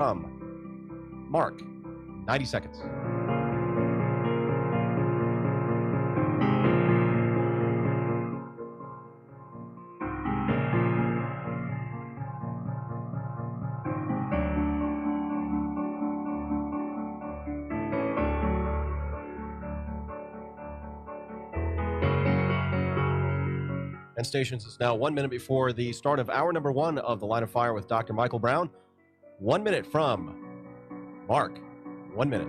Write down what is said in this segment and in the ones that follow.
from Mark. 90 seconds. And stations, it's now 1 minute before the start of hour number 1 of The Line of Fire with Dr. Michael Brown. 1 minute from Mark. 1 minute.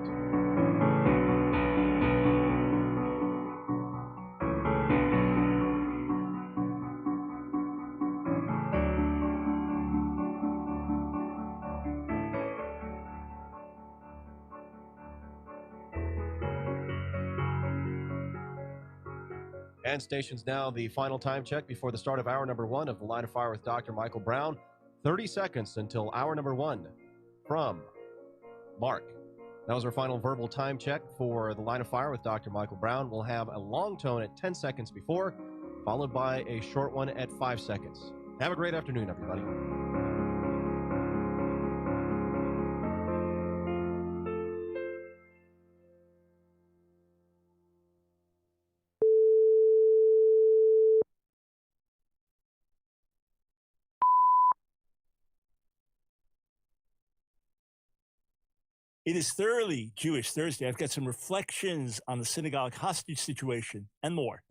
And stations, now the final time check before the start of hour number 1 of The Line of Fire with Dr. Michael Brown. 30 seconds until hour number 1 from Mark. That was our final verbal time check for The Line of Fire with Dr. Michael Brown. We'll have a long tone at 10 seconds before, followed by a short one at 5 seconds. Have a great afternoon, everybody. It is Thoroughly Jewish Thursday. I've got some reflections on the synagogue hostage situation and more.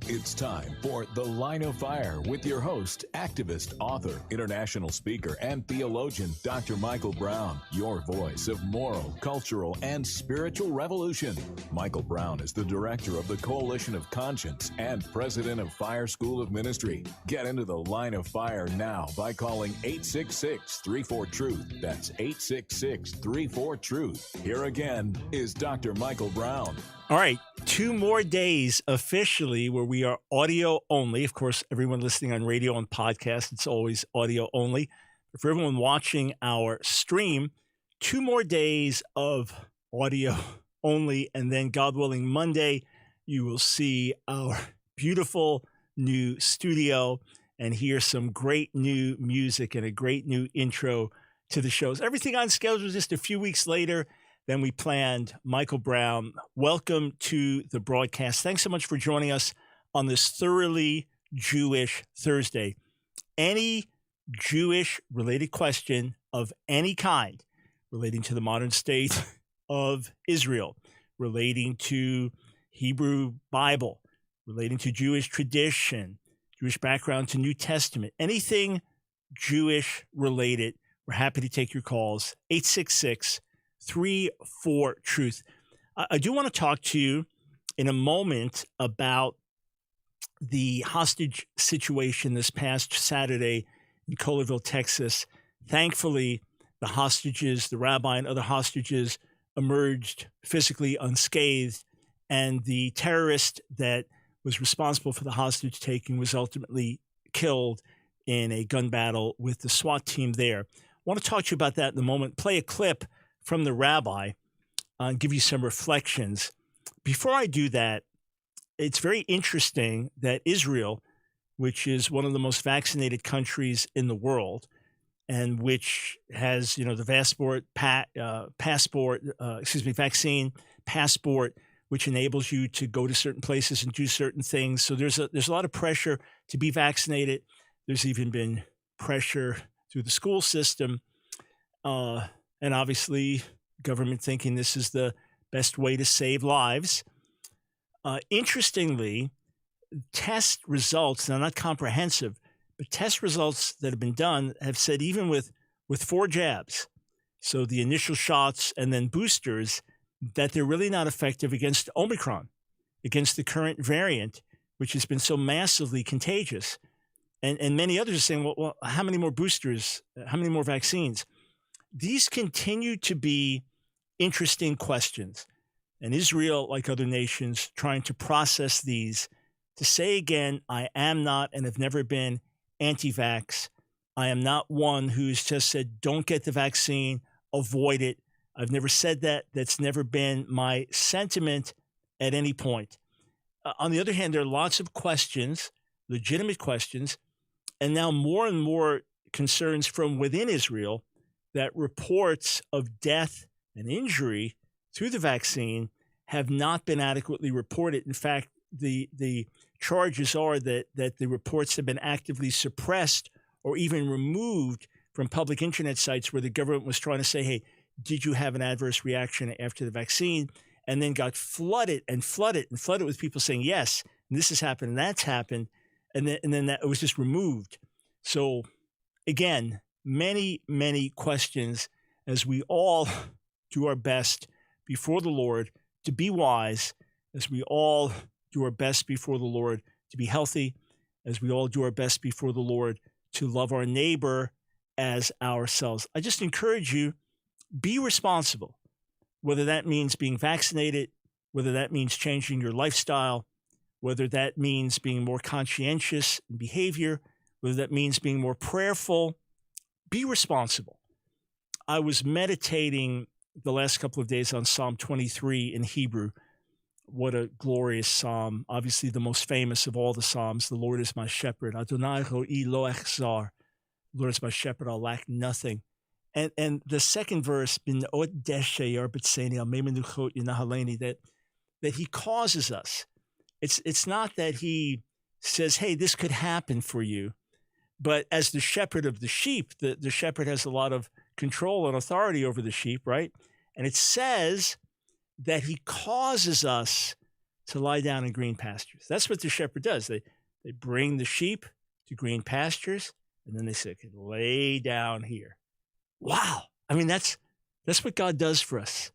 It's time for The Line of Fire with your host, activist, author, international speaker, and theologian, Dr. Michael Brown, your voice of moral, cultural, and spiritual revolution. Michael Brown is the director of the Coalition of Conscience and president of Fire School of Ministry. Get into The Line of Fire now by calling 866-34-TRUTH. That's 866-34-TRUTH. Here again is Dr. Michael Brown. All right, 2 more days officially where we are audio only. Of course, everyone listening on radio and podcast, it's always audio only. But for everyone watching our stream, 2 more days of audio only. And then, God willing, Monday, you will see our beautiful new studio and hear some great new music and a great new intro to the shows. Everything on schedule just a few weeks later than we planned. Michael Brown, welcome to the broadcast. Thanks so much for joining us on this Thoroughly Jewish Thursday. Any Jewish-related question of any kind relating to the modern state of Israel, relating to Hebrew Bible, relating to Jewish tradition, Jewish background to New Testament, anything Jewish-related, we're happy to take your calls. 866-34-TRUTH. I do want to talk to you in a moment about the hostage situation this past Saturday in Kohlerville, Texas. Thankfully, the hostages, the rabbi and other hostages, emerged physically unscathed, and the terrorist that was responsible for the hostage taking was ultimately killed in a gun battle with the SWAT team there. I want to talk to you about that in a moment. Play a clip from the rabbi and give you some reflections. Before I do that, it's very interesting that Israel, which is one of the most vaccinated countries in the world, and which has, the vaccine passport, which enables you to go to certain places and do certain things. So there's a lot of pressure to be vaccinated. There's even been pressure through the school system. And obviously, government thinking this is the best way to save lives. Interestingly, test results, now not comprehensive, but test results that have been done have said even with 4 jabs, so the initial shots and then boosters, that they're really not effective against Omicron, against the current variant, which has been so massively contagious. And many others are saying, well, how many more boosters, how many more vaccines? These continue to be interesting questions. And Israel, like other nations, trying to process these to say again, I am not and have never been anti-vax. I am not one who's just said, don't get the vaccine, avoid it. I've never said that. That's never been my sentiment at any point. On the other hand, there are lots of questions, legitimate questions, and now more and more concerns from within Israel that reports of death and injury through the vaccine have not been adequately reported. In fact, the charges are that the reports have been actively suppressed or even removed from public internet sites where the government was trying to say, hey, did you have an adverse reaction after the vaccine? And then got flooded with people saying, yes, and this has happened and that's happened. And then that it was just removed. So again, many, many questions as we all do our best before the Lord to be wise, as we all do our best before the Lord to be healthy, as we all do our best before the Lord to love our neighbor as ourselves. I just encourage you, be responsible, whether that means being vaccinated, whether that means changing your lifestyle, whether that means being more conscientious in behavior, whether that means being more prayerful. Be responsible. I was meditating the last couple of days on Psalm 23 in Hebrew. What a glorious psalm. Obviously the most famous of all the psalms. The Lord is my shepherd. Adonai ro'i lo echzar. The Lord is my shepherd, I'll lack nothing. And the second verse, that he causes us. It's not that he says, hey, this could happen for you. But as the shepherd of the sheep, the shepherd has a lot of control and authority over the sheep, right? And it says that he causes us to lie down in green pastures. That's what the shepherd does. They bring the sheep to green pastures, and then they say, okay, lay down here. Wow. I mean, that's what God does for us.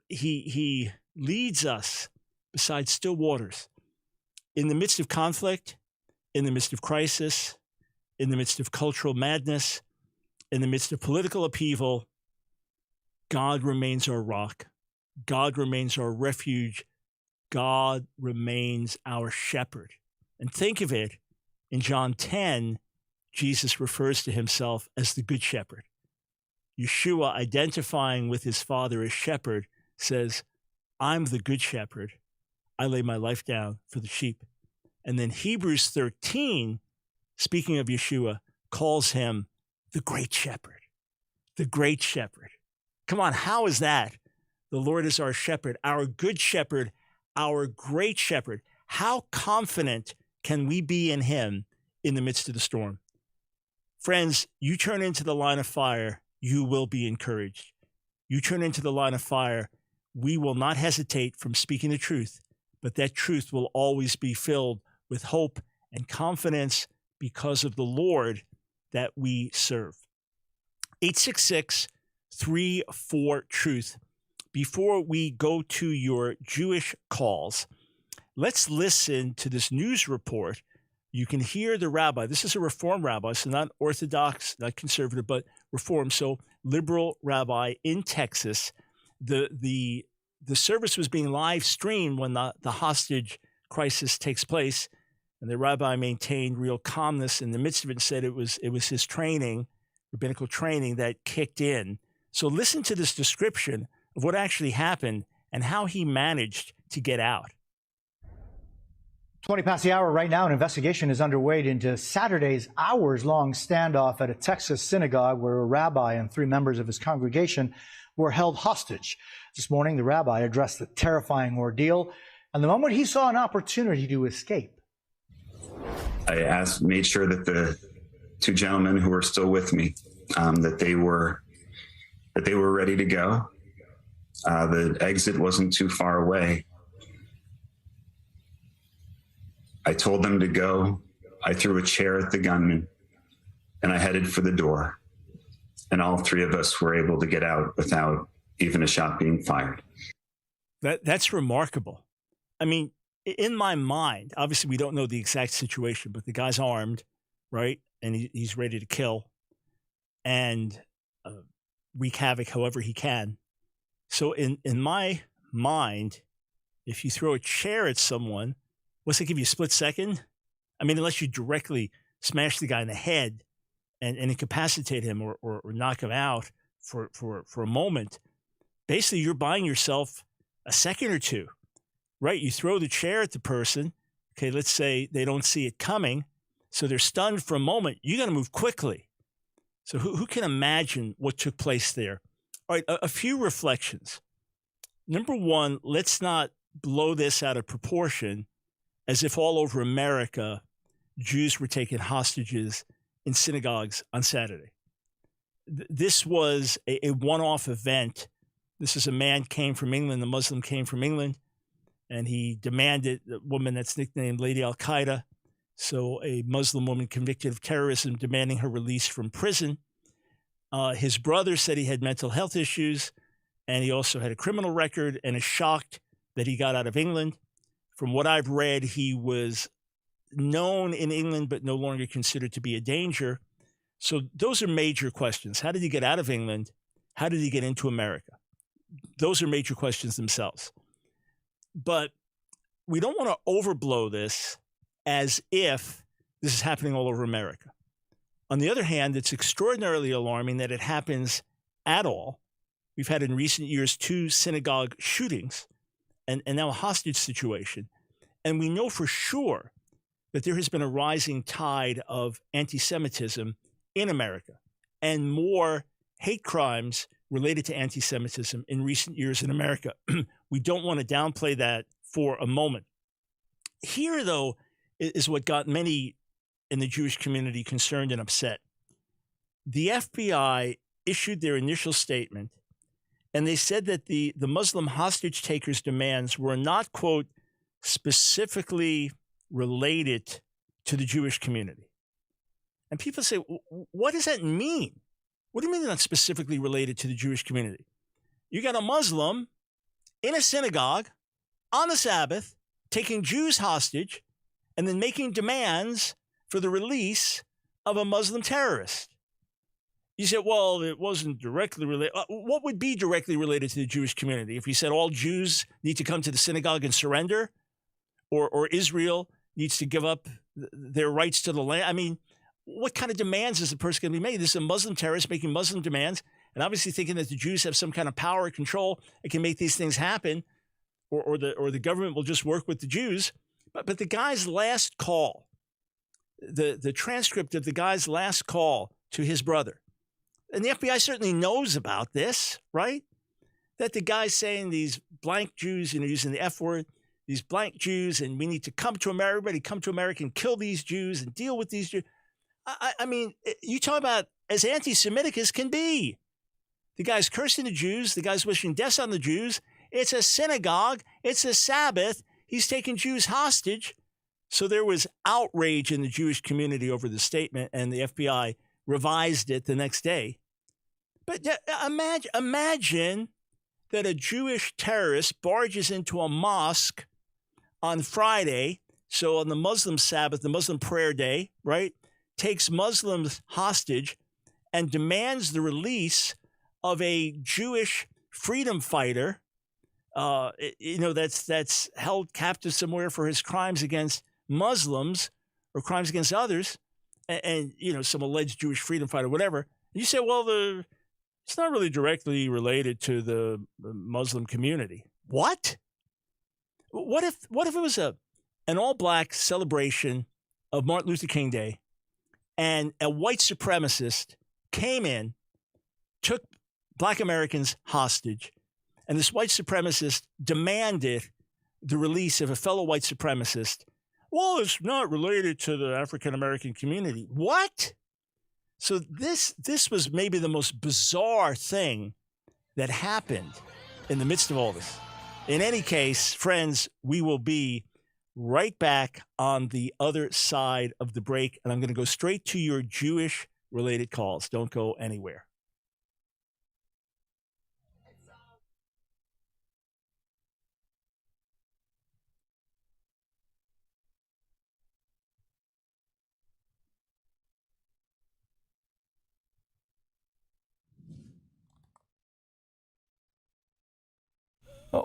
He leads us beside still waters. In the midst of conflict, in the midst of crisis, in the midst of cultural madness, in the midst of political upheaval, God remains our rock. God remains our refuge. God remains our shepherd. And think of it, in John 10, Jesus refers to himself as the good shepherd. Yeshua, identifying with his Father as shepherd, says, I'm the good shepherd. I lay my life down for the sheep. And then Hebrews 13, speaking of Yeshua, calls him the great shepherd. The great shepherd. Come on, how is that? The Lord is our shepherd, our good shepherd, our great shepherd. How confident can we be in him in the midst of the storm? Friends, you turn into the line of fire, you will be encouraged. You turn into the line of fire, we will not hesitate from speaking the truth, but that truth will always be filled with hope and confidence because of the Lord that we serve. 866-34-TRUTH. Before we go to your Jewish calls, let's listen to this news report. You can hear the rabbi. This is a Reform rabbi, so not Orthodox, not conservative, but Reform, so liberal rabbi in Texas. The service was being live streamed when the hostage crisis takes place, and the rabbi maintained real calmness in the midst of it and said it was his training, rabbinical training, that kicked in. So listen to this description of what actually happened and how he managed to get out. 20 past the hour right now, an investigation is underway into Saturday's hours-long standoff at a Texas synagogue where a rabbi and 3 members of his congregation were held hostage. This morning, the rabbi addressed the terrifying ordeal and the moment he saw an opportunity to escape. I made sure that the 2 gentlemen who were still with me, that they were ready to go. The exit wasn't too far away. I told them to go. I threw a chair at the gunman, and I headed for the door. And all 3 of us were able to get out without even a shot being fired. That's remarkable. I mean, in my mind, obviously we don't know the exact situation, but the guy's armed, right? And he's ready to kill and wreak havoc however he can. So in my mind, if you throw a chair at someone, what's it give you, a split second? I mean, unless you directly smash the guy in the head and incapacitate him or knock him out for a moment, basically you're buying yourself a second or two, right? You throw the chair at the person. Okay, let's say they don't see it coming, so they're stunned for a moment. You got to move quickly. So who can imagine what took place there? All right, a few reflections. Number one, let's not blow this out of proportion as if all over America, Jews were taken hostages in synagogues on Saturday. This was a one-off event. This is a man came from England, a Muslim came from England, and he demanded a woman that's nicknamed Lady Al-Qaeda, so a Muslim woman convicted of terrorism, demanding her release from prison. His brother said he had mental health issues, and he also had a criminal record, and is shocked that he got out of England. From what I've read, he was known in England, but no longer considered to be a danger. So those are major questions. How did he get out of England? How did he get into America? Those are major questions themselves. But we don't want to overblow this as if this is happening all over America. On the other hand, it's extraordinarily alarming that it happens at all. We've had in recent years 2 synagogue shootings and now a hostage situation. And we know for sure that there has been a rising tide of anti-Semitism in America and more hate crimes related to anti-Semitism in recent years in America. We don't want to downplay that for a moment. Here, though, is what got many in the Jewish community concerned and upset. The FBI issued their initial statement, and they said that the Muslim hostage takers' demands were not, quote, specifically related to the Jewish community. And people say, what does that mean? What do you mean they're not specifically related to the Jewish community? You got a Muslim in a synagogue on the Sabbath taking Jews hostage and then making demands for the release of a Muslim terrorist. You said, well, it wasn't directly related. What would be directly related to the Jewish community? If you said all Jews need to come to the synagogue and surrender, or Israel needs to give up their rights to the land? I mean, what kind of demands is the person going to be made? This is a Muslim terrorist making Muslim demands and obviously thinking that the Jews have some kind of power or control and can make these things happen, or the government will just work with the Jews. But the guy's last call, the transcript of the guy's last call to his brother, and the FBI certainly knows about this, right? That the guy's saying these blank Jews, using the F word, these blank Jews, and we need to come to America, everybody come to America and kill these Jews and deal with these Jews. I mean, you talk about as anti-Semitic as can be. The guy's cursing the Jews. The guy's wishing death on the Jews. It's a synagogue. It's a Sabbath. He's taking Jews hostage. So there was outrage in the Jewish community over the statement, and the FBI revised it the next day. But imagine that a Jewish terrorist barges into a mosque on Friday, so on the Muslim Sabbath, the Muslim prayer day, right, takes Muslims hostage and demands the release of a Jewish freedom fighter, that's held captive somewhere for his crimes against Muslims or crimes against others, and some alleged Jewish freedom fighter, whatever. You say, well, it's not really directly related to the Muslim community. What? What if it was an all-black celebration of Martin Luther King Day, and a white supremacist came in, took Black Americans hostage, and this white supremacist demanded the release of a fellow white supremacist? Well, it's not related to the African American community. What? So this was maybe the most bizarre thing that happened in the midst of all this. In any case, friends, we will be right back on the other side of the break, and I'm going to go straight to your Jewish-related calls. Don't go anywhere.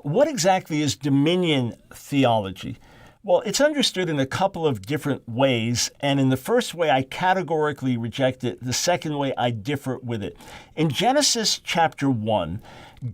What exactly is dominion theology? Well, it's understood in a couple of different ways, and in the first way, I categorically reject it. The second way, I differ with it. In Genesis chapter 1,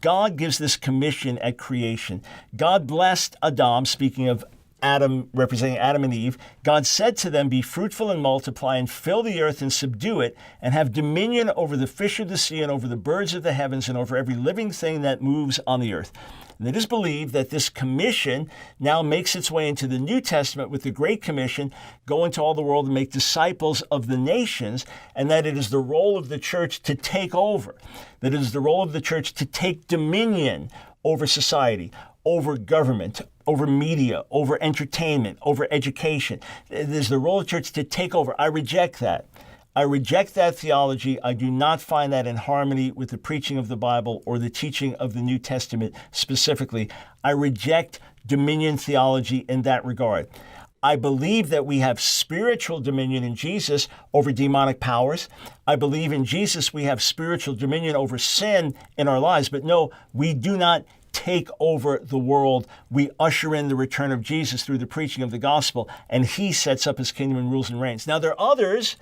God gives this commission at creation. God blessed Adam, speaking of Adam, representing Adam and Eve, God said to them, "Be fruitful and multiply and fill the earth and subdue it and have dominion over the fish of the sea and over the birds of the heavens and over every living thing that moves on the earth." And it is believed that this commission now makes its way into the New Testament with the Great Commission, go into all the world and make disciples of the nations, and that it is the role of the church to take over, that it is the role of the church to take dominion over society, over government, over media, over entertainment, over education. It is the role of the church to take over. I reject that. I reject that theology. I do not find that in harmony with the preaching of the Bible or the teaching of the New Testament specifically. I reject dominion theology in that regard. I believe that we have spiritual dominion in Jesus over demonic powers. I believe in Jesus we have spiritual dominion over sin in our lives. But no, we do not take over the world. We usher in the return of Jesus through the preaching of the gospel, and he sets up his kingdom and rules and reigns. Now, there are others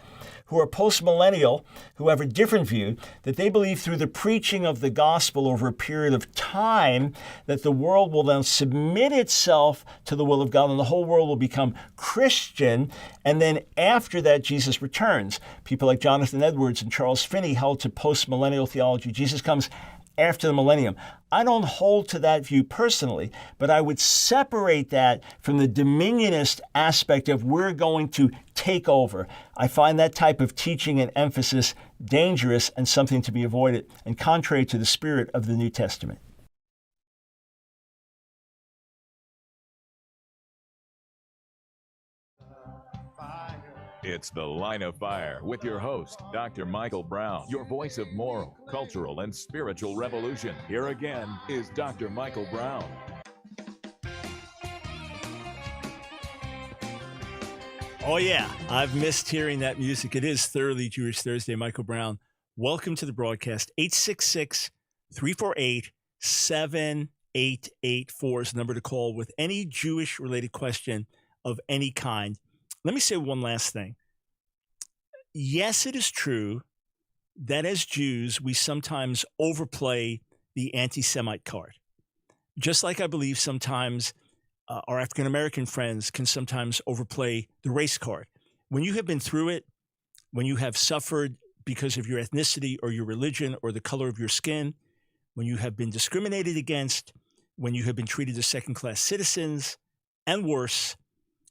who are post-millennial who have a different view, that they believe through the preaching of the gospel over a period of time that the world will then submit itself to the will of God and the whole world will become Christian, and then after that Jesus returns. People like Jonathan Edwards and Charles Finney held to post-millennial theology. Jesus comes after the millennium. I don't hold to that view personally, but I would separate that from the dominionist aspect of we're going to take over. I find that type of teaching and emphasis dangerous and something to be avoided, and contrary to the spirit of the New Testament. It's The Line of Fire with your host, Dr. Michael Brown, your voice of moral, cultural, and spiritual revolution. Here again is Dr. Michael Brown. Oh yeah, I've missed hearing that music. It is Thoroughly Jewish Thursday. Michael Brown, welcome to the broadcast. 866-348-7884 is the number to call with any Jewish-related question of any kind. Let me say one last thing. Yes, it is true that as Jews, we sometimes overplay the anti-Semite card. Just like I believe sometimes our African-American friends can sometimes overplay the race card. When you have been through it, when you have suffered because of your ethnicity or your religion or the color of your skin, when you have been discriminated against, when you have been treated as second-class citizens, and worse,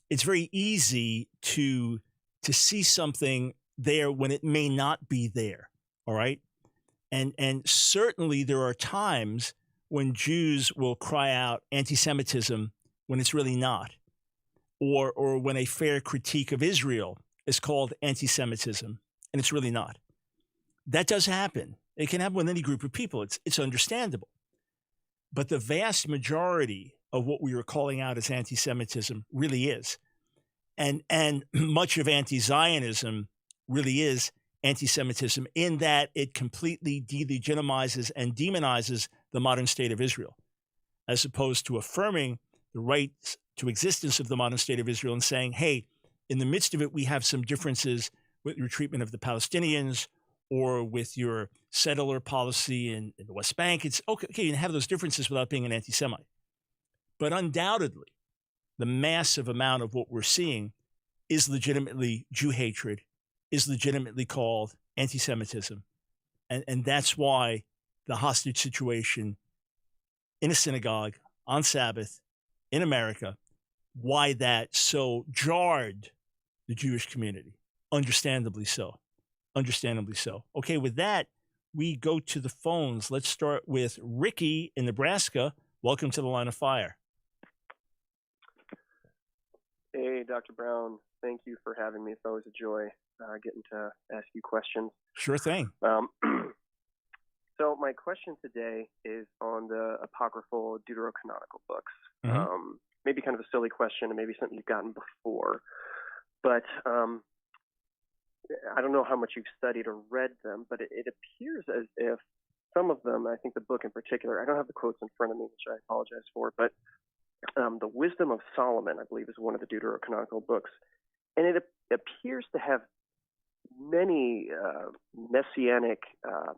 it's very easy to see something there when it may not be there, all right? And certainly there are times when Jews will cry out anti-Semitism when it's really not, or when a fair critique of Israel is called anti-Semitism and it's really not. That does happen. It can happen with any group of people. It's understandable. But the vast majority of what we are calling out as anti-Semitism really is. And much of anti-Zionism really is anti-Semitism in that it completely delegitimizes and demonizes the modern state of Israel, as opposed to affirming the rights to existence of the modern state of Israel and saying, hey, in the midst of it, we have some differences with your treatment of the Palestinians or with your settler policy in the West Bank. It's okay, you can have those differences without being an anti-Semite. But undoubtedly, the massive amount of what we're seeing is legitimately Jew hatred, is legitimately called anti-Semitism. And that's why the hostage situation in a synagogue on Sabbath in America, why that so jarred the Jewish community. Understandably so. Understandably so. Okay, with that, we go to the phones. Let's start with Ricky in Nebraska. Welcome to the Line of Fire. Hey, Dr. Brown. Thank you for having me. It's always a joy getting to ask you questions. Sure thing. So my question today is on the apocryphal deuterocanonical books. Mm-hmm. Maybe kind of a silly question and maybe something you've gotten before. But I don't know how much you've studied or read them, but it appears as if some of them, I think the book in particular, I don't have the quotes in front of me, which I apologize for, but the Wisdom of Solomon, I believe, is one of the deuterocanonical books. And it appears to have many messianic, I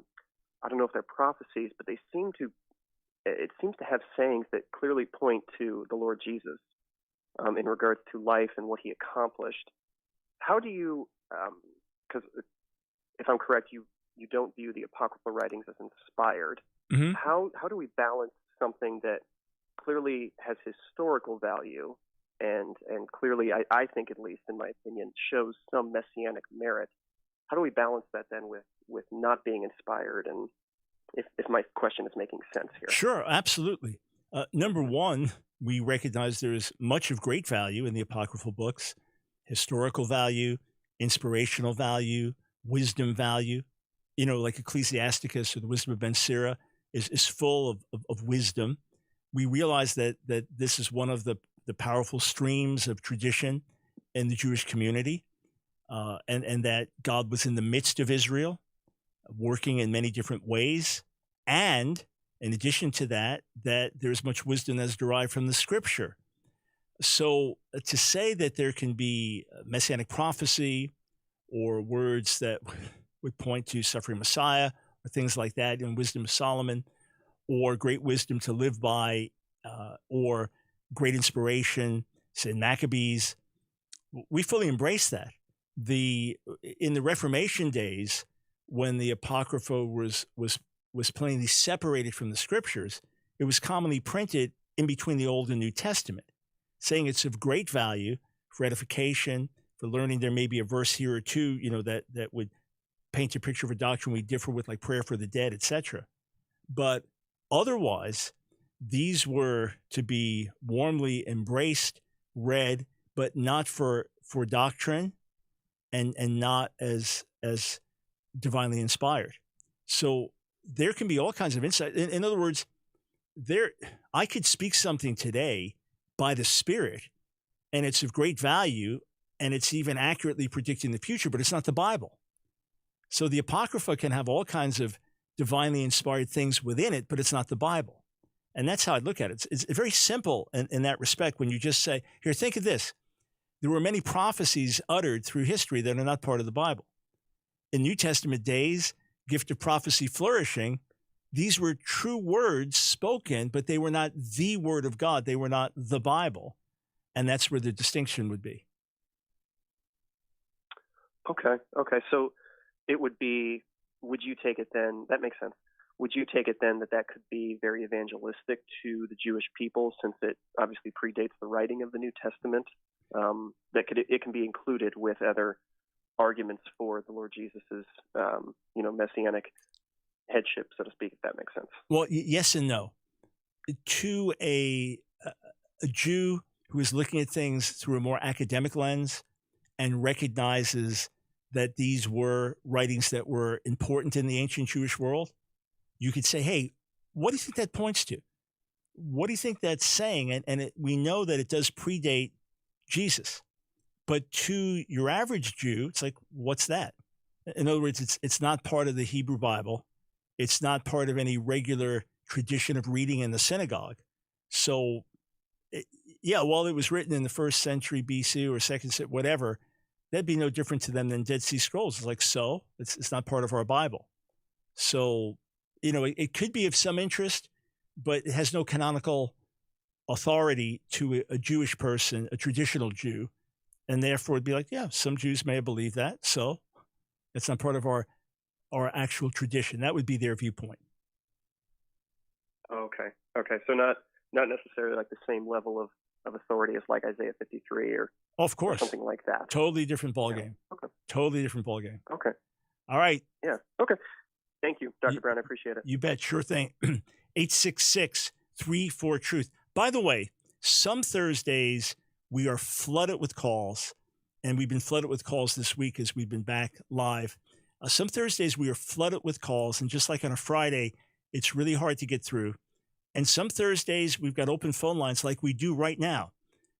don't know if they're prophecies, but it seems to have sayings that clearly point to the Lord Jesus. in regards to life and what he accomplished. How do you, because if I'm correct, you don't view the apocryphal writings as inspired. Mm-hmm. How do we balance something that clearly has historical value and clearly, I think, at least in my opinion, shows some messianic merit? How do we balance that then with not being inspired? And if my question is making sense here. Sure, absolutely. Number one, we recognize there's much of great value in the apocryphal books: historical value, inspirational value, wisdom value. You know, like Ecclesiasticus or the Wisdom of Ben Sira is full of wisdom. We realize that this is one of the powerful streams of tradition in the Jewish community, and that God was in the midst of Israel, working in many different ways. And in addition to that there's much wisdom that's derived from the scripture. So to say that there can be messianic prophecy or words that would point to suffering Messiah or things like that in Wisdom of Solomon, or great wisdom to live by, or great inspiration, say in Maccabees, we fully embrace that. In the Reformation days, when the Apocrypha was plainly separated from the scriptures, it was commonly printed in between the Old and New Testament, saying it's of great value for edification, for learning. There may be a verse here or two, that would paint a picture of a doctrine we differ with, like prayer for the dead, etc. But otherwise, these were to be warmly embraced, read, but not for doctrine, and not as divinely inspired. So there can be all kinds of insight. In other words, I could speak something today by the Spirit, and it's of great value, and it's even accurately predicting the future, but it's not the Bible. So the Apocrypha can have all kinds of divinely inspired things within it, but it's not the Bible. And that's how I look at it. It's very simple in that respect when you just say, here, think of this. There were many prophecies uttered through history that are not part of the Bible. In New Testament days, gift of prophecy flourishing, these were true words spoken, but they were not the word of God. They were not the Bible. And that's where the distinction would be. Okay. So it would be, would you take it then, that makes sense. Would you take it then that could be very evangelistic to the Jewish people, since it obviously predates the writing of the New Testament? It can be included with other arguments for the Lord Jesus's, messianic headship, so to speak, if that makes sense. Well, yes and no. To a Jew who is looking at things through a more academic lens and recognizes that these were writings that were important in the ancient Jewish world, you could say, hey, what do you think that points to? What do you think that's saying? And we know that it does predate Jesus. But to your average Jew, it's like, what's that? In other words, it's not part of the Hebrew Bible. It's not part of any regular tradition of reading in the synagogue. So, while it was written in the 1st century BC or 2nd century, whatever, that'd be no different to them than Dead Sea Scrolls. It's like, so it's not part of our Bible. So, it could be of some interest, but it has no canonical authority to a Jewish person, a traditional Jew. And therefore it'd be like, yeah, some Jews may have believed that. So it's not part of our actual tradition. That would be their viewpoint. Okay. So not necessarily like the same level of authority as like Isaiah 53 or, of course, or something like that. Totally different ballgame. Yeah. Okay. Totally different ballgame. Okay. All right. Yeah. Okay. Thank you, Dr. Brown. I appreciate it. You bet. Sure thing. 866-34-TRUTH. By the way, some Thursdays we are flooded with calls, and we've been flooded with calls this week as we've been back live. Some Thursdays we are flooded with calls, and just like on a Friday, it's really hard to get through. And some Thursdays we've got open phone lines like we do right now.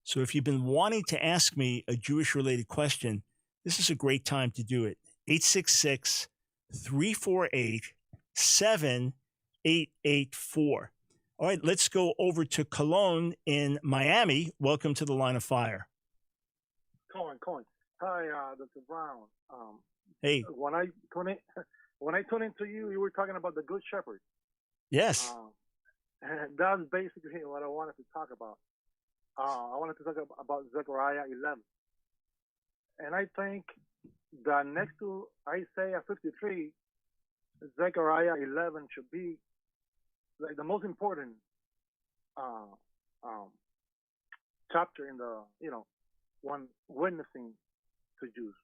So if you've been wanting to ask me a Jewish-related question, this is a great time to do it. 866-348-7884. All right, let's go over to Cologne in Miami. Welcome to the Line of Fire. Colin. Hi, Dr. Brown. Hey. When I tuned into you were talking about the Good Shepherd. Yes. And that's basically what I wanted to talk about. I wanted to talk about Zechariah 11. And I think that next to Isaiah 53, Zechariah 11 should be like the most important chapter in the, one witnessing to Jews.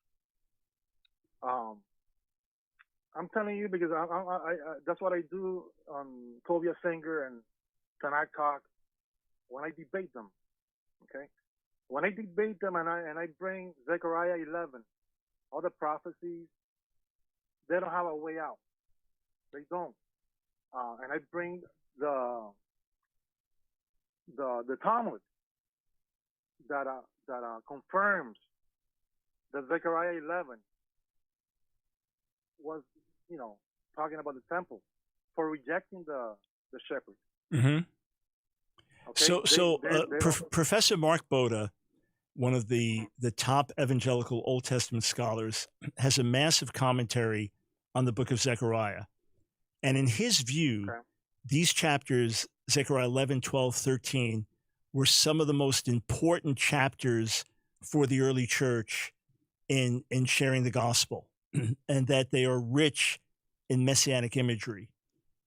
I'm telling you because I that's what I do on Tovia Singer and Tanakh Talk when I debate them. Okay, when I debate them and I bring Zechariah 11, all the prophecies, they don't have a way out. They don't. And I bring the Talmud that confirms that Zechariah 11 was, talking about the temple for rejecting the shepherd. Mm-hmm. Okay? Professor Mark Boda, one of the top evangelical Old Testament scholars, has a massive commentary on the book of Zechariah. And in his view, these chapters, Zechariah 11, 12, 13, were some of the most important chapters for the early church in sharing the gospel, and that they are rich in messianic imagery.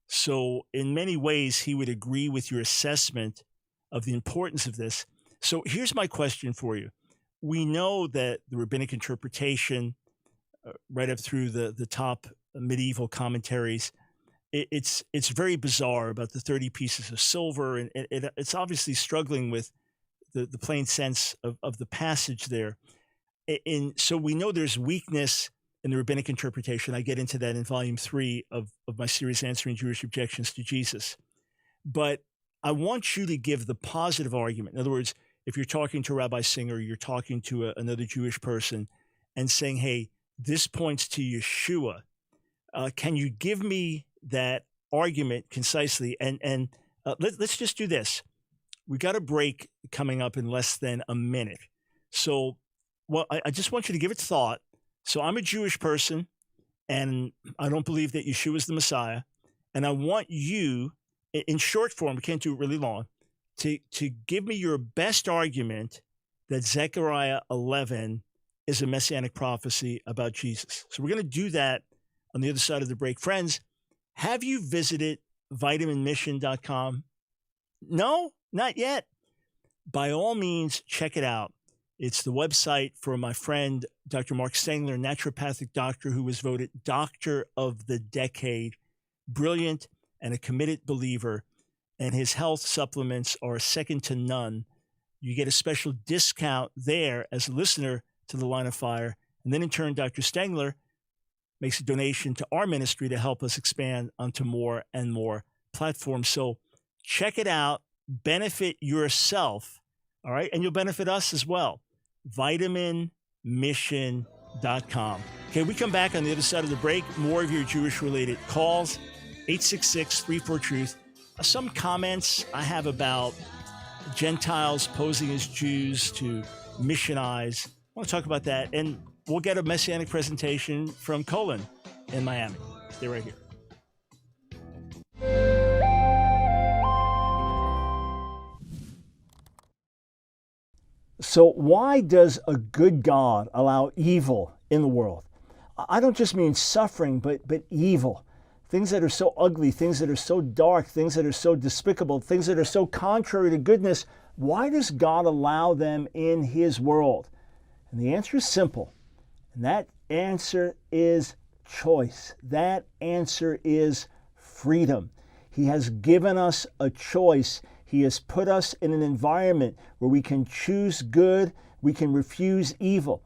So in many ways, he would agree with your assessment of the importance of this. So here's my question for you. We know that the rabbinic interpretation, right up through the top medieval commentaries, it's very bizarre about the 30 pieces of silver, and it's obviously struggling with the plain sense of the passage there. So we know there's weakness in the rabbinic interpretation. I get into that in volume 3 of my series, Answering Jewish Objections to Jesus. But I want you to give the positive argument. In other words, if you're talking to Rabbi Singer, you're talking to another Jewish person and saying, hey, this points to Yeshua. Can you give me that argument concisely? And let's just do this. We got a break coming up in less than a minute. So, I just want you to give it thought. So I'm a Jewish person, and I don't believe that Yeshua is the Messiah. And I want you, in short form, we can't do it really long, to give me your best argument that Zechariah 11 is a messianic prophecy about Jesus. So we're going to do that on the other side of the break. Friends, have you visited vitaminmission.com? No, not yet. By all means, check it out. It's the website for my friend, Dr. Mark Stengler, naturopathic doctor who was voted Doctor of the Decade. Brilliant and a committed believer. And his health supplements are second to none. You get a special discount there as a listener to The Line of Fire. And then in turn, Dr. Stengler makes a donation to our ministry to help us expand onto more and more platforms. So check it out, benefit yourself, all right? And you'll benefit us as well. vitaminmission.com. Okay, we come back on the other side of the break. More of your Jewish-related calls, 866-34-TRUTH. Some comments I have about Gentiles posing as Jews to missionize. I want to talk about that. And we'll get a messianic presentation from Colin in Miami. Stay right here. So why does a good God allow evil in the world? I don't just mean suffering, but evil. Things that are so ugly, things that are so dark, things that are so despicable, things that are so contrary to goodness. Why does God allow them in his world? And the answer is simple. And that answer is choice. That answer is freedom. He has given us a choice. He has put us in an environment where we can choose good, we can refuse evil.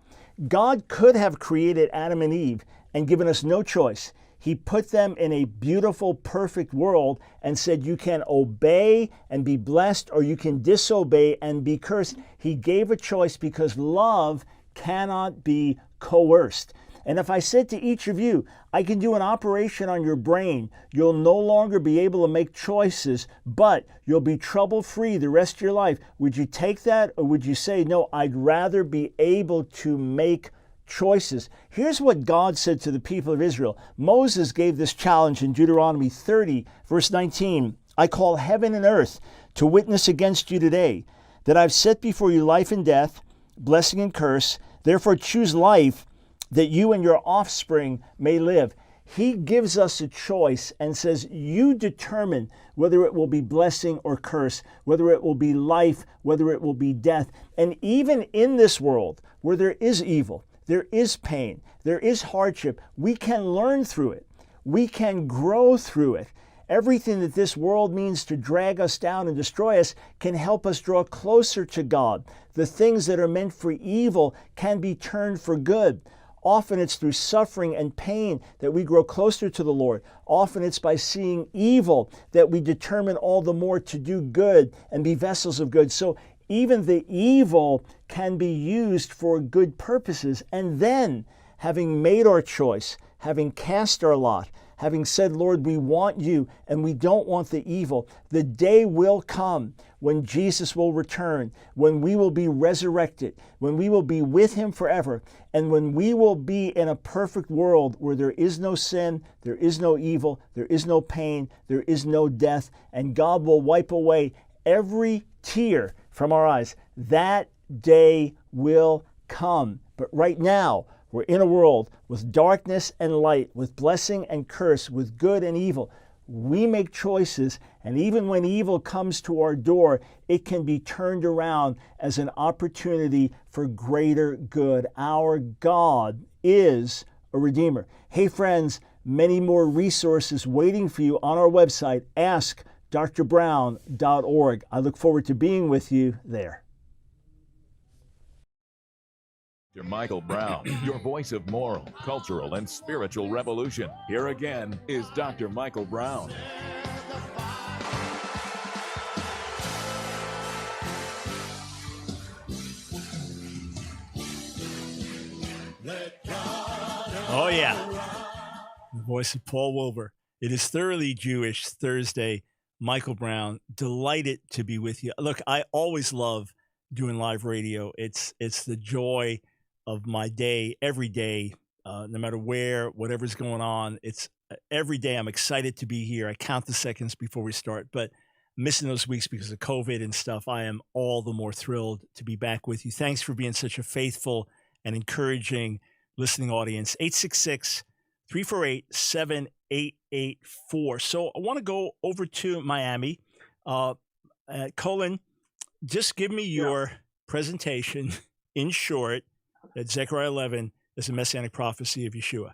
God could have created Adam and Eve and given us no choice. He put them in a beautiful, perfect world and said, you can obey and be blessed, or you can disobey and be cursed. He gave a choice because love cannot be coerced. And if I said to each of you, I can do an operation on your brain, you'll no longer be able to make choices, but you'll be trouble-free the rest of your life. Would you take that, or would you say, no, I'd rather be able to make choices? Here's what God said to the people of Israel. Moses gave this challenge in Deuteronomy 30, verse 19. I call heaven and earth to witness against you today that I've set before you life and death, blessing and curse. Therefore choose life, that you and your offspring may live. He gives us a choice and says, you determine whether it will be blessing or curse, whether it will be life, whether it will be death. And even in this world where there is evil, there is pain, there is hardship, we can learn through it. We can grow through it. Everything that this world means to drag us down and destroy us can help us draw closer to God. The things that are meant for evil can be turned for good. Often it's through suffering and pain that we grow closer to the Lord. Often it's by seeing evil that we determine all the more to do good and be vessels of good. So even the evil can be used for good purposes. And then, having made our choice, having cast our lot, having said, Lord, we want you and we don't want the evil, the day will come when Jesus will return, when we will be resurrected, when we will be with him forever, and when we will be in a perfect world where there is no sin, there is no evil, there is no pain, there is no death, and God will wipe away every tear from our eyes. That day will come. But right now, we're in a world with darkness and light, with blessing and curse, with good and evil. We make choices, and even when evil comes to our door, it can be turned around as an opportunity for greater good. Our God is a Redeemer. Hey friends, many more resources waiting for you on our website, askdrbrown.org. I look forward to being with you there. Dr. Michael Brown, your voice of moral, cultural, and spiritual revolution. Here again is Dr. Michael Brown. Oh, yeah. The voice of Paul Wilbur. It is Thoroughly Jewish Thursday. Michael Brown, delighted to be with you. Look, I always love doing live radio. It's the joy of my day, every day, no matter where, whatever's going on. It's every day I'm excited to be here. I count the seconds before we start, but missing those weeks because of COVID and stuff, I am all the more thrilled to be back with you. Thanks for being such a faithful and encouraging listening audience. 866-348-7884. So I want to go over to Miami. Colin, just give me your presentation in short that Zechariah 11 is a messianic prophecy of Yeshua.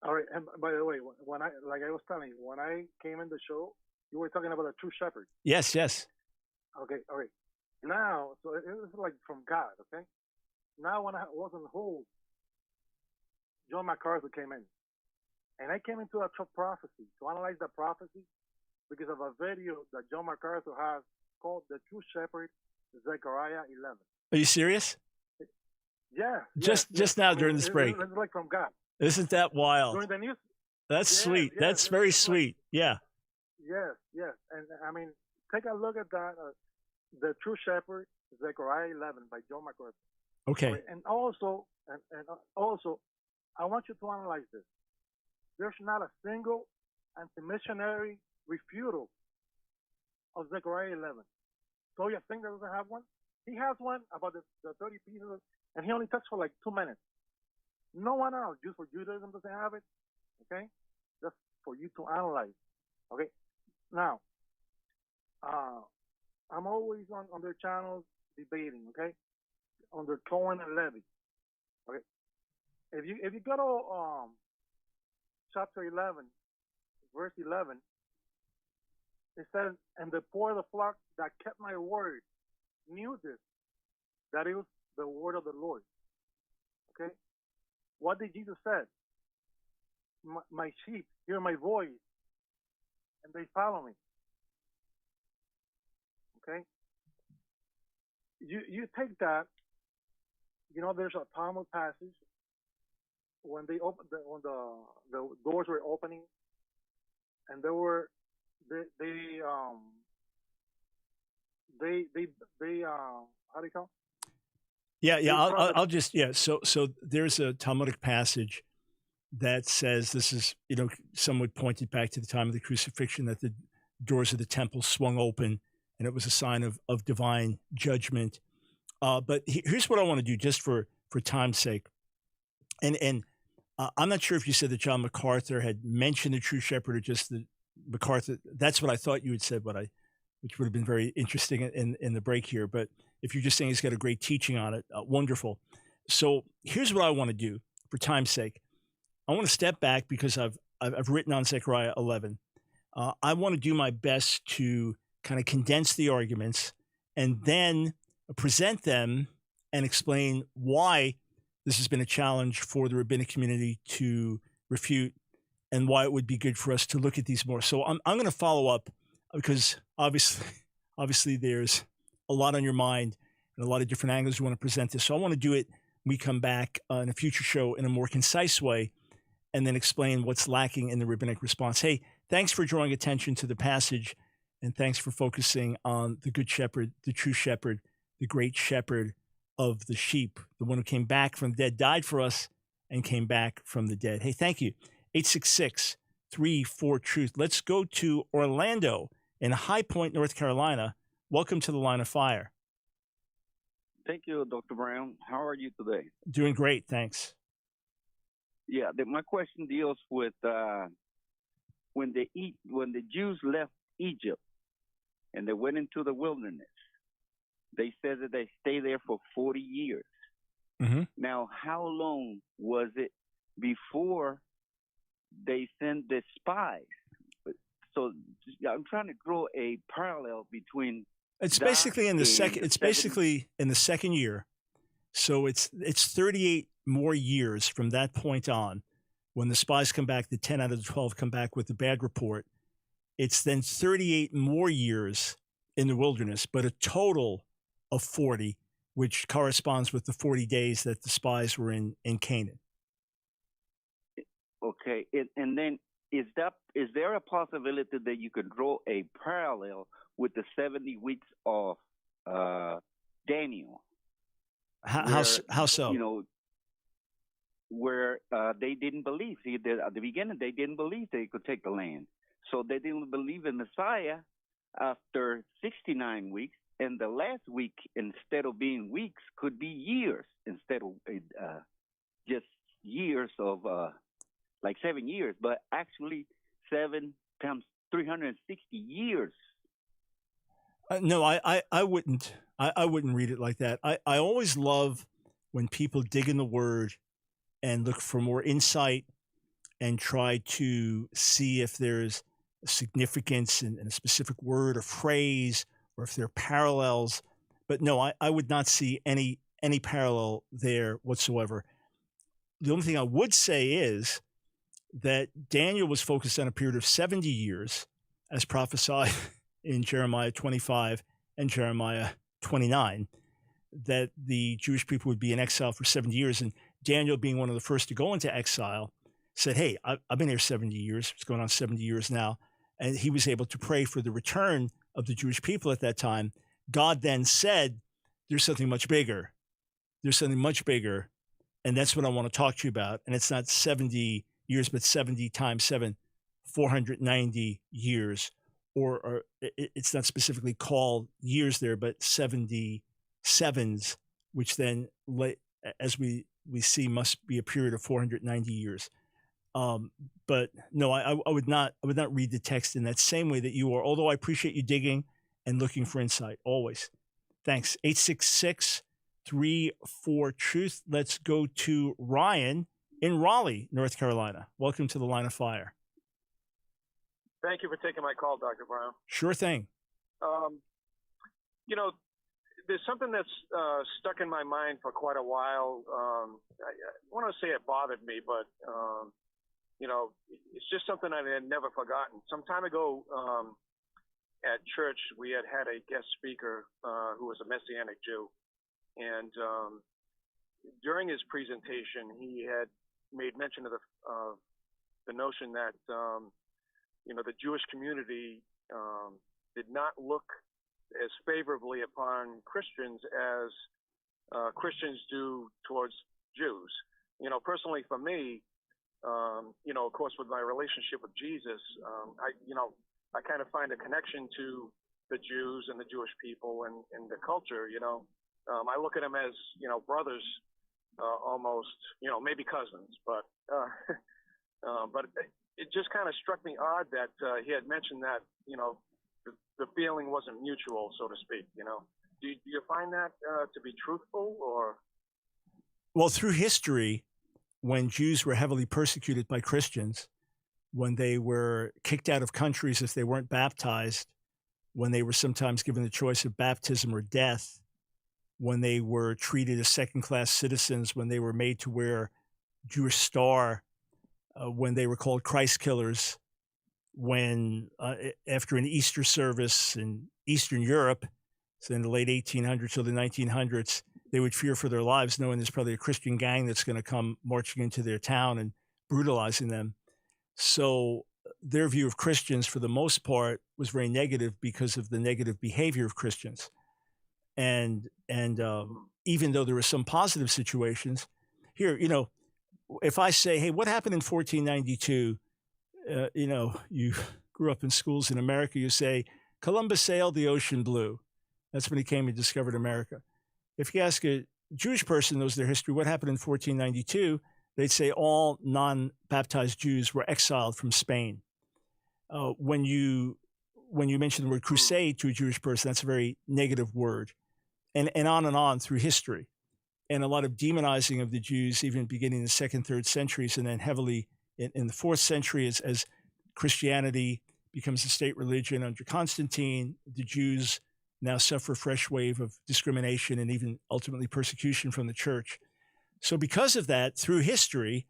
All right. And by the way, when I was telling you, when I came in the show, you were talking about a true shepherd. Yes. Okay. All right. Now, so it was like from God. Okay. Now, when I was on hold, John MacArthur came in, and I came into a prophecy to analyze the prophecy because of a video that John MacArthur has called "The True Shepherd," Zechariah 11. Are you serious? Yeah. Just now during this break. It's like from God. Isn't that wild? During the news. That's sweet. That's very sweet. Yeah. Yes. And I mean, take a look at that. The True Shepherd, Zechariah 11 by John MacArthur. Okay. And also, I want you to analyze this. There's not a single anti-missionary refutal of Zechariah 11. So you think that doesn't have one? He has one about the 30 pieces, and he only talks for like 2 minutes. No one else, Jews for Judaism, doesn't have it. Okay? Just for you to analyze. Okay? Now, I'm always on their channels debating, okay? Under Cohen and Levy. Okay? If you go to chapter 11, verse 11, it says, "And the poor of the flock that kept my word knew this, that it was the word of the Lord." Okay? What did Jesus say? My sheep hear my voice, and they follow me. Okay? You take that. You know, there's a Talmud passage when they opened when the doors were opening, and they how do you call? Yeah. I'll just So there's a Talmudic passage that says this is, some would point it back to the time of the crucifixion, that the doors of the temple swung open and it was a sign of divine judgment. But here's what I want to do, just for time's sake. And I'm not sure if you said that John MacArthur had mentioned the true shepherd or just the MacArthur. That's what I thought you had said, which would have been very interesting in the break here. But if you're just saying he's got a great teaching on it, wonderful. So here's what I want to do for time's sake. I want to step back because I've written on Zechariah 11. I want to do my best to kind of condense the arguments and then present them and explain why this has been a challenge for the rabbinic community to refute and why it would be good for us to look at these more. So I'm going to follow up because obviously there's a lot on your mind and a lot of different angles you want to present this. So I want to do it when we come back in a future show in a more concise way and then explain what's lacking in the rabbinic response. Hey, thanks for drawing attention to the passage, and thanks for focusing on the good shepherd, the true shepherd, the great shepherd of the sheep, the one who came back from the dead, died for us, and came back from the dead. Hey, thank you. 866-34-TRUTH. Let's go to Orlando in High Point, North Carolina. Welcome to the Line of Fire. Thank you, Dr. Brown. How are you today? Doing great, thanks. Yeah, my question deals with when the Jews left Egypt and they went into the wilderness. They said that they stayed there for 40 years. Mm-hmm. Now, how long was it before they sent the spies? So I'm trying to draw a parallel between. It's basically in the second. It's basically in the second year. So it's 38 more years from that point on. When the spies come back, the 10 out of the 12 come back with the bad report. It's then 38 more years in the wilderness, but a total of 40, which corresponds with the 40 days that the spies were in Canaan. Okay, and then is there a possibility that you could draw a parallel with the 70 weeks of Daniel? How so? You know, where they didn't believe. See, at the beginning, they didn't believe they could take the land. So they didn't believe in Messiah after 69 weeks. And the last week, instead of being weeks, could be years instead of just years of like 7 years, but actually 7 times 360 years. No, I wouldn't. I wouldn't read it like that. I always love when people dig in the word and look for more insight and try to see if there's significance in a specific word or phrase, or if there are parallels. But no, I would not see any parallel there whatsoever. The only thing I would say is that Daniel was focused on a period of 70 years, as prophesied in Jeremiah 25 and Jeremiah 29, that the Jewish people would be in exile for 70 years. And Daniel, being one of the first to go into exile, said, hey, I've been here 70 years. It's going on 70 years now. And he was able to pray for the return of the Jewish people at that time. God then said, there's something much bigger. There's something much bigger. And that's what I want to talk to you about. And it's not 70 years, but 70 times 7, 490 years. Or it's not specifically called years there, but 70 sevens, which then, as we see, must be a period of 490 years. But no, I would not read the text in that same way that you are, although I appreciate you digging and looking for insight, always. Thanks. 866-34-TRUTH. Let's go to Ryan in Raleigh, North Carolina. Welcome to the Line of Fire. Thank you for taking my call, Dr. Brown. Sure thing. You know, there's something that's stuck in my mind for quite a while. I want to say it bothered me, but, you know, it's just something I had never forgotten. Some time ago at church, we had a guest speaker who was a Messianic Jew. And during his presentation, he had made mention of the notion that, you know, the Jewish community did not look as favorably upon Christians as Christians do towards Jews. You know, personally for me, you know, of course, with my relationship with Jesus, I kind of find a connection to the Jews and the Jewish people and the culture. I look at them as brothers, almost, maybe cousins, but it just kind of struck me odd that he had mentioned that the feeling wasn't mutual, so to speak. Do you find that to be truthful, or? Well, through history, when Jews were heavily persecuted by Christians, when they were kicked out of countries if they weren't baptized, when they were sometimes given the choice of baptism or death, when they were treated as second-class citizens, when they were made to wear Jewish star, when they were called Christ killers, when after an Easter service in Eastern Europe, so in the late 1800s to the 1900s, they would fear for their lives, knowing there's probably a Christian gang that's going to come marching into their town and brutalizing them. So their view of Christians, for the most part, was very negative because of the negative behavior of Christians. And even though there were some positive situations, here, if I say, hey, what happened in 1492? You grew up in schools in America, you say, Columbus sailed the ocean blue. That's when he came and discovered America. If you ask a Jewish person who knows their history, what happened in 1492? They'd say all non-baptized Jews were exiled from Spain. When you mention the word crusade to a Jewish person, that's a very negative word. And on through history. And a lot of demonizing of the Jews, even beginning in the 2nd, 3rd centuries, and then heavily in the 4th century as Christianity becomes a state religion under Constantine. The Jews now suffer a fresh wave of discrimination and even ultimately persecution from the church. So because of that, through history,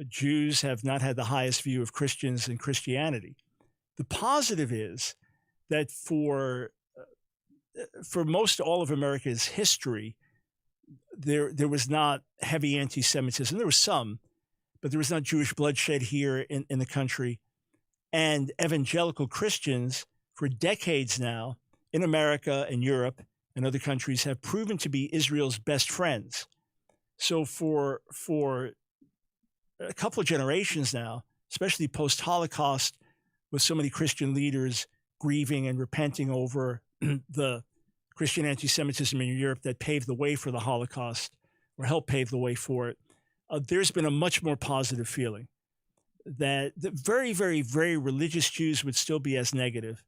Jews have not had the highest view of Christians and Christianity. The positive is that for most all of America's history, there was not heavy anti-Semitism. There was some, but there was not Jewish bloodshed here in the country. And evangelical Christians, for decades now, in America and Europe and other countries, have proven to be Israel's best friends. So for a couple of generations now, especially post-Holocaust, with so many Christian leaders grieving and repenting over the Christian anti-Semitism in Europe that paved the way for the Holocaust or helped pave the way for it, there's been a much more positive feeling that the very, very, very religious Jews would still be as negative,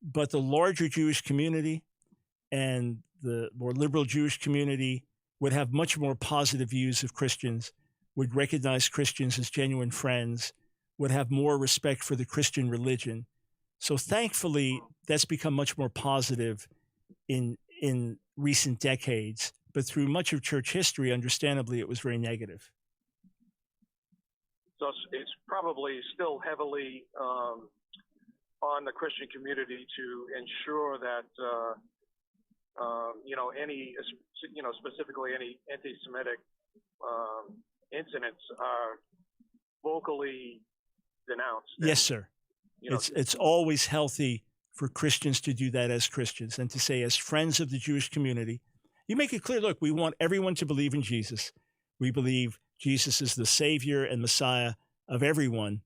but the larger Jewish community and the more liberal Jewish community would have much more positive views of Christians, would recognize Christians as genuine friends, would have more respect for the Christian religion. So thankfully, that's become much more positive in recent decades. But through much of church history, understandably, it was very negative. So it's probably still heavily on the Christian community to ensure that, specifically any anti-Semitic incidents are vocally denounced. Yes, sir. It's always healthy for Christians to do that as Christians and to say, as friends of the Jewish community, you make it clear, look, we want everyone to believe in Jesus. We believe Jesus is the Savior and Messiah of everyone,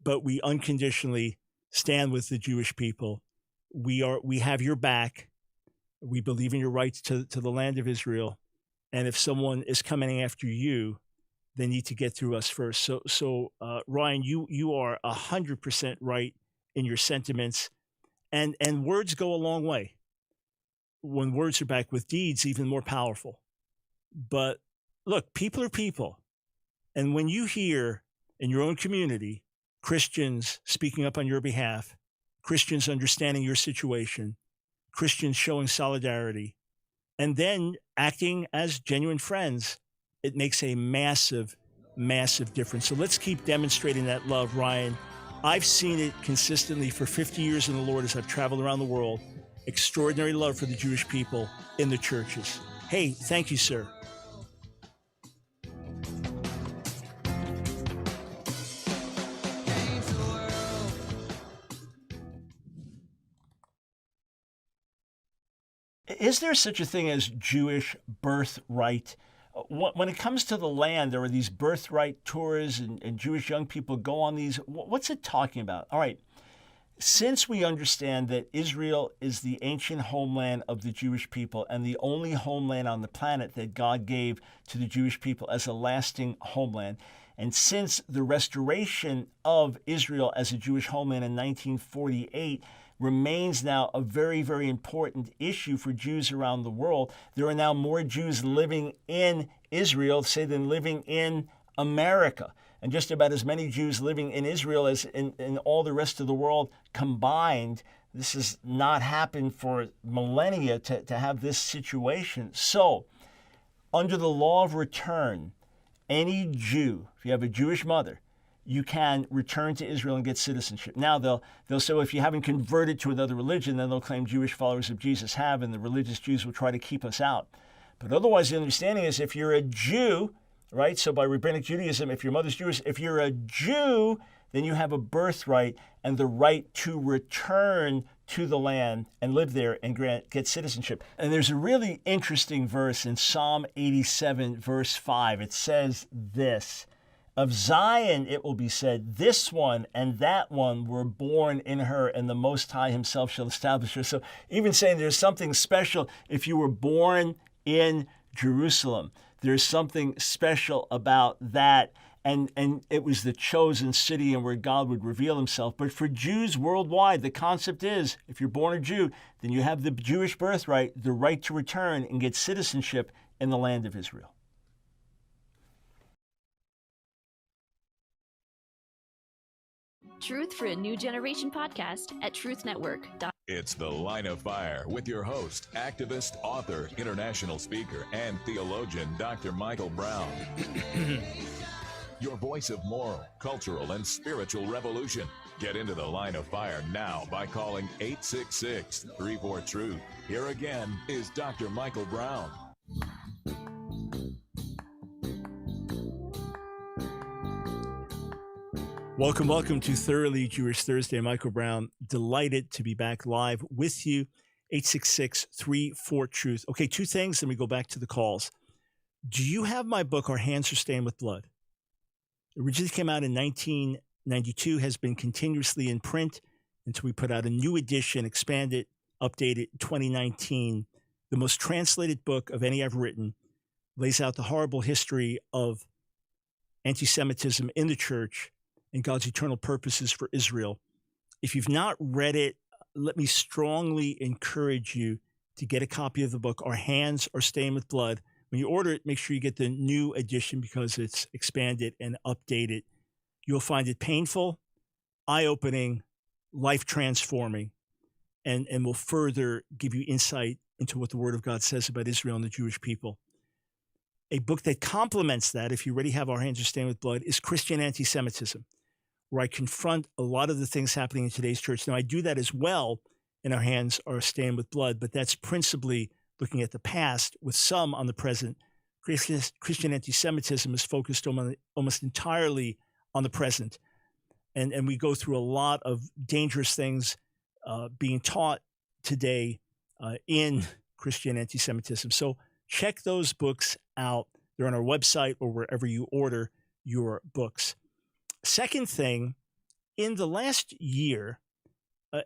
but we unconditionally stand with the Jewish people. We have your back. We believe in your rights to the land of Israel. And if someone is coming after you, they need to get through us first. So Ryan, you are 100% right in your sentiments, and words go a long way. When words are backed with deeds, even more powerful. But look, people are people. And when you hear in your own community, Christians speaking up on your behalf, Christians understanding your situation, Christians showing solidarity, and then acting as genuine friends, it makes a massive, massive difference. So let's keep demonstrating that love, Ryan. I've seen it consistently for 50 years in the Lord as I've traveled around the world. Extraordinary love for the Jewish people in the churches. Hey, thank you, sir. Is there such a thing as Jewish birthright? When it comes to the land, there are these birthright tours and Jewish young people go on these. What's it talking about? All right. since we understand that Israel is the ancient homeland of the Jewish people and the only homeland on the planet that God gave to the Jewish people as a lasting homeland, and since the restoration of Israel as a Jewish homeland in 1948 remains now a very, very important issue for Jews around the world, there are now more Jews living in Israel, say, than living in America. And just about as many Jews living in Israel as in all the rest of the world combined. This has not happened for millennia to have this situation. So, under the law of return, any Jew, if you have a Jewish mother, you can return to Israel and get citizenship. Now, they'll say, well, if you haven't converted to another religion, then they'll claim Jewish followers of Jesus have, and the religious Jews will try to keep us out. But otherwise, the understanding is if you're a Jew, right? So by rabbinic Judaism, if your mother's Jewish, if you're a Jew, then you have a birthright and the right to return to the land and live there and get citizenship. And there's a really interesting verse in Psalm 87, verse 5. It says this, of Zion it will be said, this one and that one were born in her, and the Most High himself shall establish her. So even saying there's something special if you were born in Jerusalem. There's something special about that, and it was the chosen city and where God would reveal himself. But for Jews worldwide, the concept is, if you're born a Jew, then you have the Jewish birthright, the right to return and get citizenship in the land of Israel. Truth for a New Generation podcast at truthnetwork.com. It's The Line of Fire with your host, activist, author, international speaker, and theologian, Dr. Michael Brown. Your voice of moral, cultural, and spiritual revolution. Get into The Line of Fire now by calling 866-34-TRUTH. Here again is Dr. Michael Brown. Welcome to Thoroughly Jewish Thursday. Michael Brown, delighted to be back live with you. 866-34-TRUTH. Okay, two things, then we go back to the calls. Do you have my book, Our Hands Are Stained with Blood? It originally came out in 1992, has been continuously in print until we put out a new edition, expanded, updated 2019. The most translated book of any I've written, lays out the horrible history of anti-Semitism in the church and God's eternal purposes for Israel. If you've not read it, let me strongly encourage you to get a copy of the book, Our Hands Are Stained with Blood. When you order it, make sure you get the new edition because it's expanded and updated. You'll find it painful, eye-opening, life-transforming, and will further give you insight into what the Word of God says about Israel and the Jewish people. A book that complements that, if you already have Our Hands Are Stained with Blood, is Christian Anti-Semitism, where I confront a lot of the things happening in today's church. Now, I do that as well in Our Hands Are Stained with Blood, but that's principally looking at the past with some on the present. Christian Anti-Semitism is focused almost entirely on the present. And we go through a lot of dangerous things being taught today in Christian Anti-Semitism. So check those books out. They're on our website or wherever you order your books. Second thing, in the last year,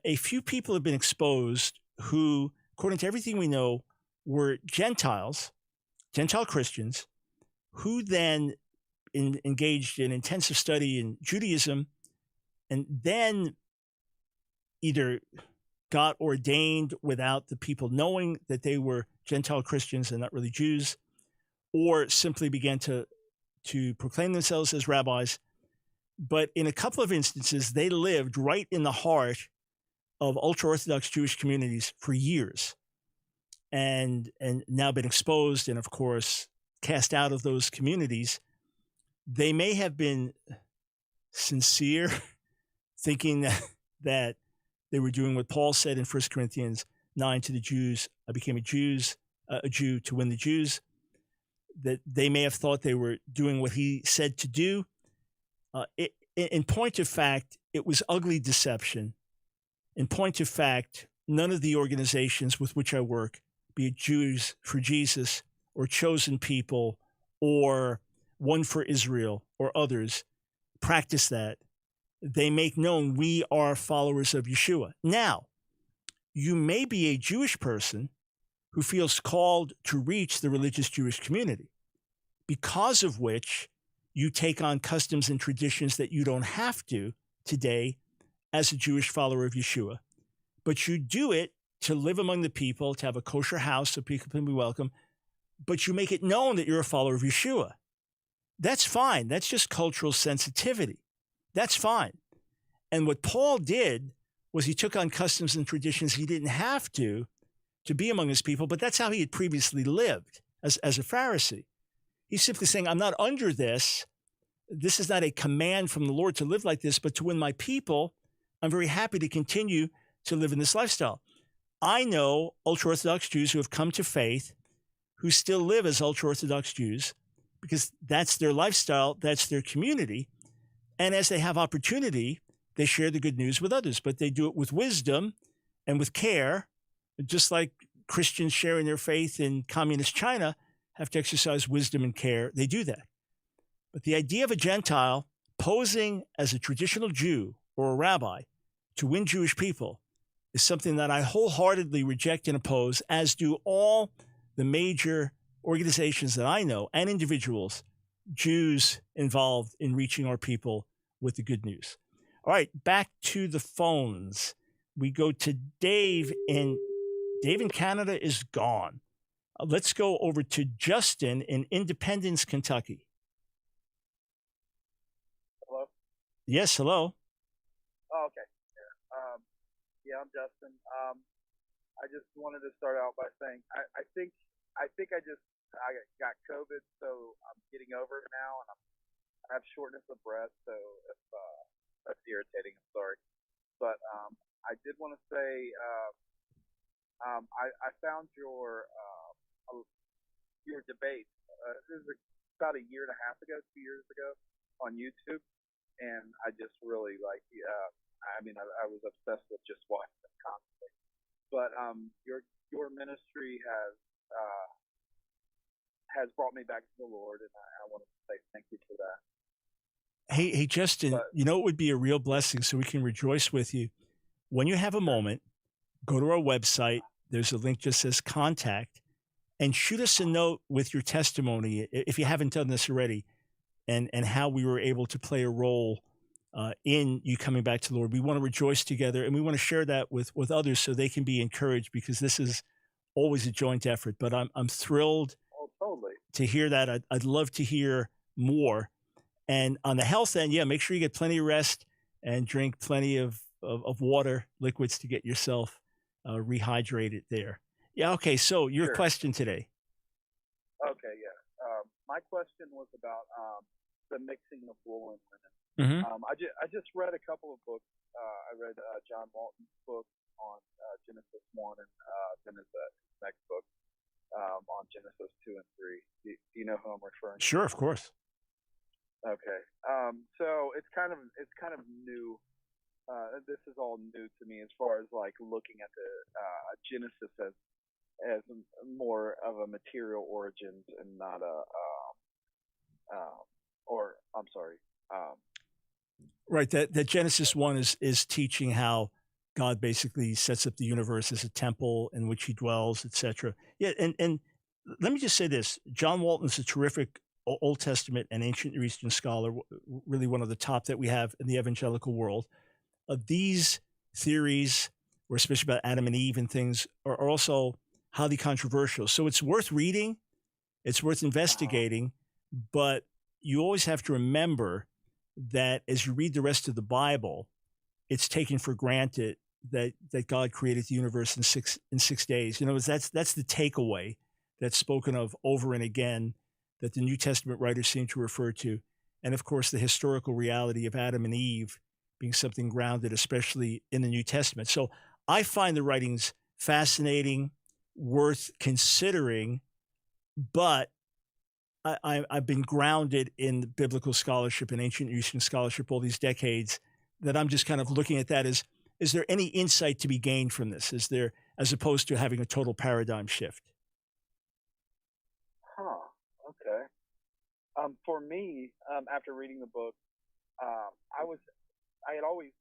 a few people have been exposed who, according to everything we know, were Gentiles, Gentile Christians, who then engaged in intensive study in Judaism and then either got ordained without the people knowing that they were Gentile Christians and not really Jews, or simply began to proclaim themselves as rabbis. But in a couple of instances, they lived right in the heart of ultra-Orthodox Jewish communities for years and now been exposed and, of course, cast out of those communities. They may have been sincere, thinking that they were doing what Paul said in 1 Corinthians 9 to the Jews, I became a Jew to win the Jews, that they may have thought they were doing what he said to do. In point of fact, it was ugly deception. In point of fact, none of the organizations with which I work, be it Jews for Jesus or Chosen People or One for Israel or others, practice that. they make known we are followers of Yeshua. Now, you may be a Jewish person who feels called to reach the religious Jewish community, because of which you take on customs and traditions that you don't have to today as a Jewish follower of Yeshua. But you do it to live among the people, to have a kosher house so people can be welcome, but you make it known that you're a follower of Yeshua. That's fine. That's just cultural sensitivity. That's fine. And what Paul did was he took on customs and traditions he didn't have to be among his people, but that's how he had previously lived as a Pharisee. He's simply saying, I'm not under this. This is not a command from the Lord to live like this, but to win my people, I'm very happy to continue to live in this lifestyle. I know ultra-Orthodox Jews who have come to faith who still live as ultra-Orthodox Jews because that's their lifestyle, that's their community. And as they have opportunity, they share the good news with others, but they do it with wisdom and with care, just like Christians sharing their faith in communist China have to exercise wisdom and care. They do that. But the idea of a Gentile posing as a traditional Jew or a rabbi to win Jewish people is something that I wholeheartedly reject and oppose, as do all the major organizations that I know and individuals, Jews involved in reaching our people with the good news. All right, back to the phones. We go to Dave, and Dave in Canada is gone. Let's go over to Justin in Independence, Kentucky. Hello? Yes, hello. Oh, okay. Yeah, I'm Justin. I just wanted to start out by saying I think I got COVID, so I'm getting over it now, and I have shortness of breath, so if that's irritating, I'm sorry. But I did want to say I found your debate. This is about a year and a half ago, 2 years ago, on YouTube, and I just really like. I was obsessed with just watching them constantly. But your ministry has brought me back to the Lord, and I want to say thank you for that. Hey, Justin, you know it would be a real blessing, so we can rejoice with you. When you have a moment, go to our website. There's a link just says contact, and shoot us a note with your testimony, if you haven't done this already, and how we were able to play a role in you coming back to the Lord. We want to rejoice together, and we want to share that with others so they can be encouraged, because this is always a joint effort. But I'm thrilled to hear that. I'd love to hear more. And on the health end, yeah, make sure you get plenty of rest and drink plenty of water, liquids to get yourself rehydrated there. Yeah, okay, so your question today. Okay, yeah. My question was about the mixing of wool and linen. Mm-hmm. I just read a couple of books. I read John Walton's book on Genesis 1 and then his next book on Genesis 2 and 3. Do you know who I'm referring to? Sure, of course. Okay. So it's kind of new. This is all new to me as far as like looking at the Genesis as more of a material origin and not Right, that Genesis 1 is teaching how God basically sets up the universe as a temple in which he dwells, etc. Yeah, and let me just say this. John Walton's a terrific Old Testament and ancient Near Eastern scholar, really one of the top that we have in the evangelical world. These theories, or especially about Adam and Eve and things, are also highly controversial. So it's worth reading, it's worth investigating, but you always have to remember that as you read the rest of the Bible, it's taken for granted that God created the universe in six days. You know, that's the takeaway that's spoken of over and again that the New Testament writers seem to refer to. And of course, the historical reality of Adam and Eve being something grounded, especially in the New Testament. So I find the writings fascinating, worth considering, but I've been grounded in the biblical scholarship and ancient Eastern scholarship all these decades that I'm just kind of looking at that as, is there any insight to be gained from this? Is there, as opposed to having a total paradigm shift? Okay. For me, after reading the book, I I had always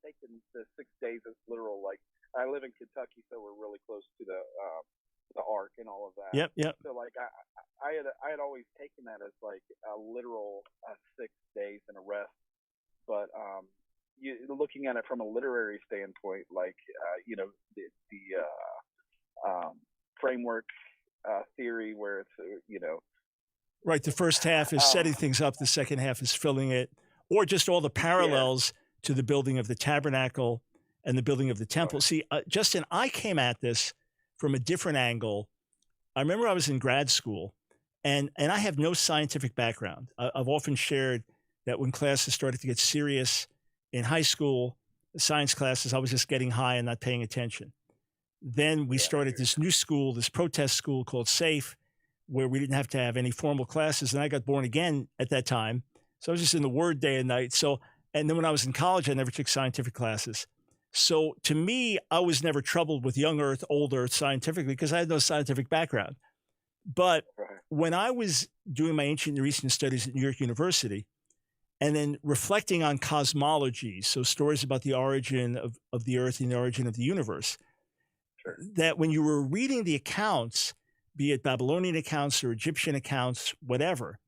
taken the 6 days as literal. Like, I live in Kentucky, so we're really close to the Ark and all of that. Yep. So like I had always taken that as like a literal 6 days and a rest. But looking at it from a literary standpoint, like the framework theory, where it's right. The first half is setting things up. The second half is filling it, or just all the parallels to the building of the tabernacle and the building of the temple. See, Justin, I came at this from a different angle. I remember I was in grad school, and I have no scientific background. I've often shared that when classes started to get serious in high school, science classes, I was just getting high and not paying attention. Then we started this new school, this protest school called SAFE, where we didn't have to have any formal classes. And I got born again at that time. So I was just in the Word day and night. And then when I was in college, I never took scientific classes. So to me, I was never troubled with young Earth, old Earth scientifically because I had no scientific background. But when I was doing my ancient Near Eastern studies at New York University, and then reflecting on cosmology, so stories about the origin of the Earth and the origin of the universe, that when you were reading the accounts, be it Babylonian accounts or Egyptian accounts, whatever,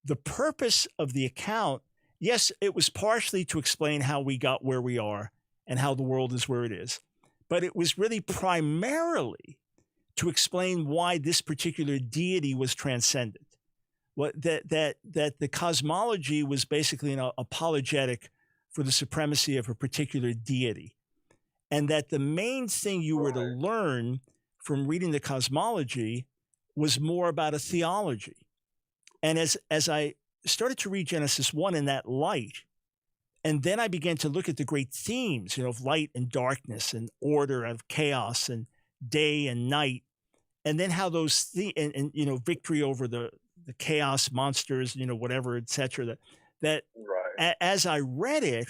the purpose of the account, yes, it was partially to explain how we got where we are and how the world is where it is. But it was really primarily to explain why this particular deity was transcendent. That the cosmology was basically an apologetic for the supremacy of a particular deity. And that the main thing you were to learn from reading the cosmology was more about a theology. And as I started to read Genesis 1 in that light, and then I began to look at the great themes, of light and darkness and order and chaos and day and night, and then how those victory over the chaos monsters, whatever, etc. That as I read it,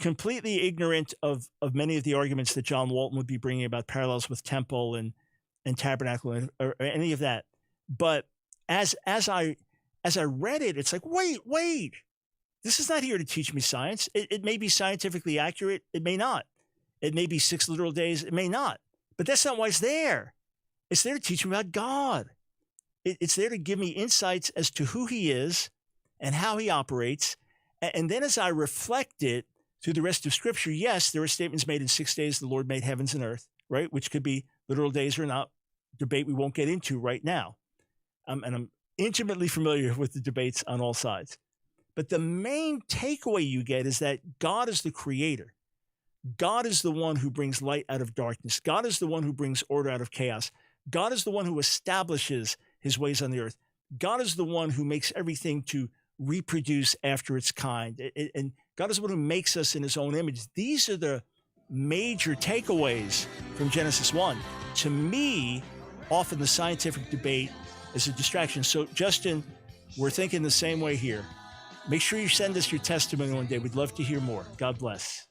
completely ignorant of many of the arguments that John Walton would be bringing about parallels with temple and tabernacle or any of that. But as I read it, it's like, wait. This is not here to teach me science. It may be scientifically accurate. It may not. It may be 6 literal days. It may not. But that's not why it's there. It's there to teach me about God. It's there to give me insights as to who he is and how he operates. And then as I reflect it through the rest of Scripture, yes, there are statements made in 6 days the Lord made heavens and earth, right? Which could be literal days or not. Debate we won't get into right now. And I'm intimately familiar with the debates on all sides. But the main takeaway you get is that God is the creator. God is the one who brings light out of darkness. God is the one who brings order out of chaos. God is the one who establishes his ways on the earth. God is the one who makes everything to reproduce after its kind. And God is the one who makes us in his own image. These are the major takeaways from Genesis 1. To me, often the scientific debate is a distraction. So, Justin, we're thinking the same way here. Make sure you send us your testimony one day. We'd love to hear more. God bless.